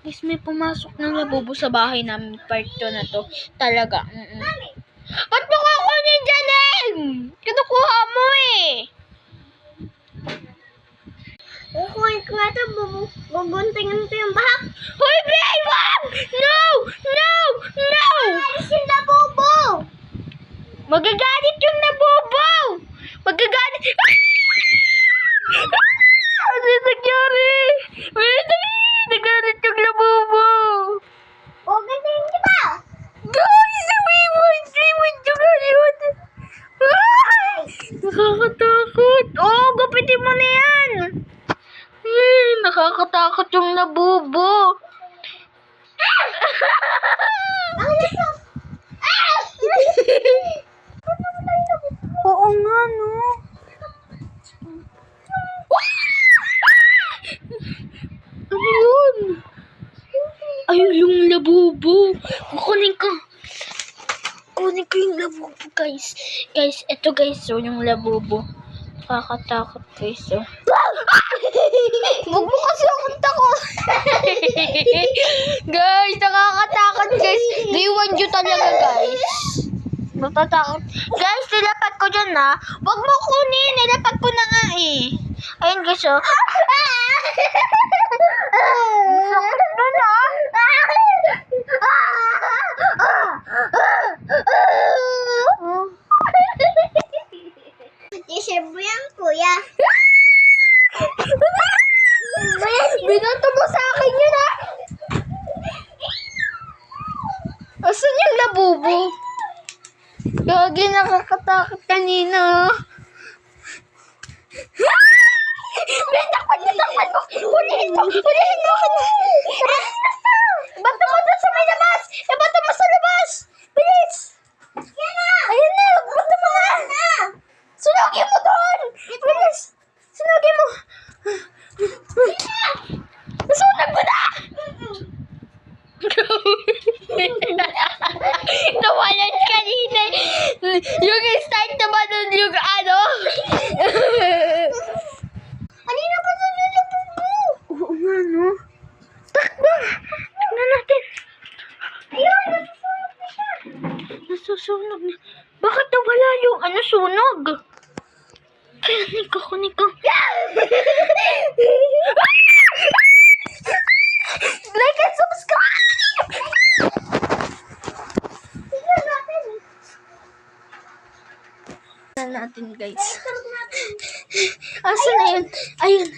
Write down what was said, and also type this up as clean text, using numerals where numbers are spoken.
Guys, may pumasok ng labubo sa bahay namin. Part 2 na to. Talaga. Ba't mo kukunin dyan eh? Kinukuha mo eh. Kukunin ko nga ito, guguntingin ko yung bahak. Hoy, babe! Mom! No! No! No! Ay, si labubo! Magagalit yung labubo! Magagalit! Ano yung nangyari? Nagalit yung labubo! O, ganyan kita! Guys! May juga yun! Ay! Nakakatakot! Oh, gupitin mo na yan! Nakakatakot yung labubo! Oo nga, no? Ano yun? Ayun yung labubo. Kukunin ko. Kunin ko yung labubo, guys. Guys, eto guys, so yung labubo. Nakakatakot, guys, so. Huwag mo kasi akong takot! Guys, nakakatakot, guys. Liwan nyo talaga, guys. Natatakot. Guys, nilapat ko dyan, ha. Huwag mo kunin. Nilapat ko na nga, eh. Ayun, guys, oh. Sakit nun, ha. Isip mo yan, kuya. Binato mo sa akin yun, ha. Asan yung labubo? Gagi, nakakatakot kanina. Takpan mo! Hulihin mo! Bato mo doon sa may labas! Bato mo sa labas! Bilis! Ayun na! Bato mo na! Sunugin mo doon! Bilis! Sunugin mo! Nasunog mo na! Nawalan kanina. Yung start naman nun yung ano. Kanina pa sa labubo! Oo nga, no? Takbo! Tignan natin. Ayun, nasusunog na siya. Nasusunog na. Bakit nawala yung sunog? Kunin ko. Like and subscribe! Tignan natin, guys. Asan na yun? Ayun.